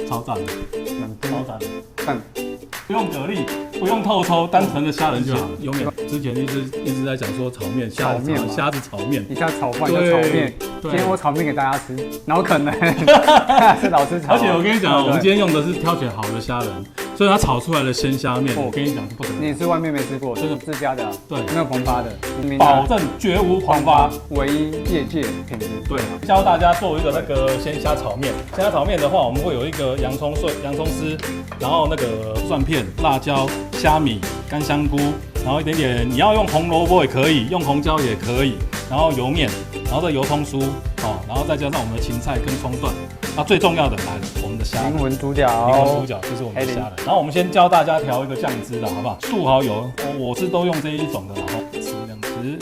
超赞的，超赞的，赞，不用蛤蜊，不用透抽，单纯的虾仁就好。永远之前一直在讲说炒面，虾子炒面，一下炒饭，一下炒面。今天我炒面给大家吃，然后可能是老师炒。而且我跟你讲，我们今天用的是挑选好的虾仁，所以它炒出来的鲜虾面，我跟你讲是不得了。你是外面没吃过，这个自家的，对，没有膨发的，保证绝无膨发，唯一业界品质。对，教大家做一个那个鲜虾炒面。鲜虾炒面的话，我们会有一个洋葱丝，然后那个蒜片、辣椒、虾米、干香菇，然后一点点，你要用红萝卜也可以，用红椒也可以，然后油面，然后这油葱酥，哦，然后再加上我们的芹菜跟葱段。那最重要的来了，我们的虾仁，灵魂主角，就是我们的虾仁。然后我们先教大家调一个酱汁啦，好不好？素蚝油，我是都用这一种的，然后1匙、2匙、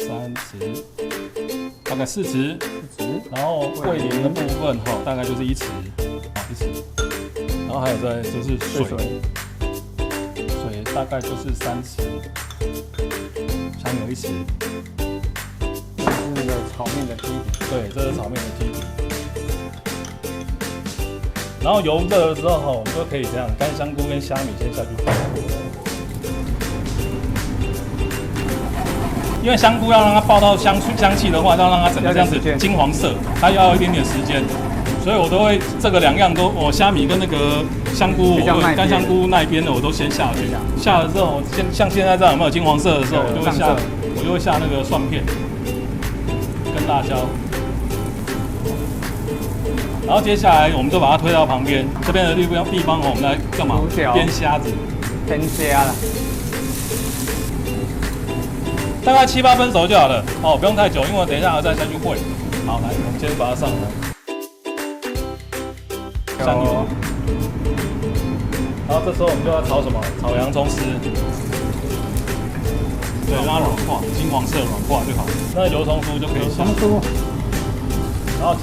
3匙，大概4匙，然后桂林的部分哈，大概就是1匙，1匙。然后还有再就是水大概就是3匙，香油1匙。这是那个炒面的基底，对，这是炒面的基底。然后油热了之后哈，我们就可以这样，干香菇跟虾米先下去爆。因为香菇要让它爆到香气的话，要让它整个这样子金黄色，它要一点点时间，所以我都会这个2样都，我虾米跟那个香菇，干香菇那一边的我都先下去，下了之后，像现在这样有没有金黄色的时候，我就会下那个蒜片跟辣椒。然后接下来我们就把它推到旁边，这边的地方我们来干嘛？煸虾子，煸虾了，大概7、8分熟就好了哦，不用太久，因为我等一下还要再下去烩。好，来，我们先把它上来，香油，然后这时候我们就要炒什么？炒洋葱丝，对，让它软化，金黄色软化就好。那油葱酥就可以下，然后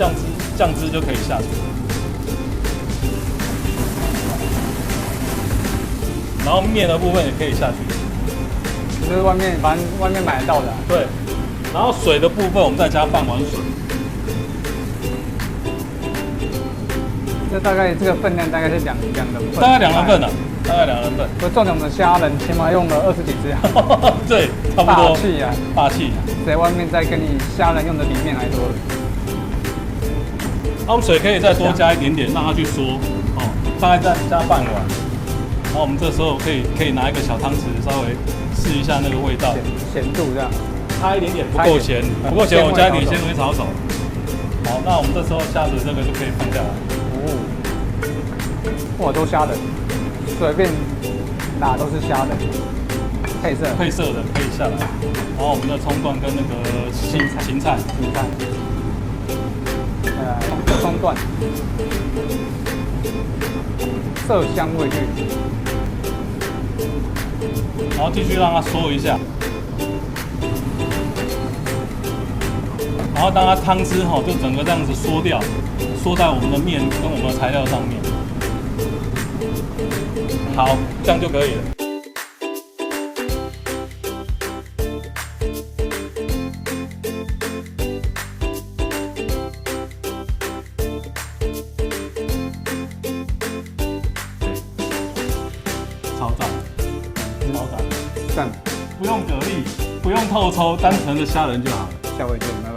酱汁就可以下去，然后面的部分也可以下去，就是外面买得到的。对，然后水的部分我们再加半碗水。这大概这个分量大概是2人份，大概2人份了，大概2人份。不，重点我们的虾仁起码用了20几只，对，差不多。霸气啊，霸气！在外面再跟你虾仁用的里面还多了。那我们水可以再多加一点点，让它去缩，哦，大概再加半碗。然后我们这时候可以拿一个小汤匙，稍微试一下那个味道，咸度这样，差一点点，不够咸，我加一点纤维炒手。好，那我们这时候虾子这个就可以放下来。哦，哇，都虾仁，随便哪都是虾仁，配色的可以下来。然后我们的葱段跟那个芹菜。葱段，色香味俱，然后继续让它缩一下，然后当它汤汁就整个这样子缩掉，缩在我们的面跟我们的材料上面。好，这样就可以了。超赞，赞！不用蛤蜊，不用透抽，单纯的虾仁就好了。下回见，拜拜。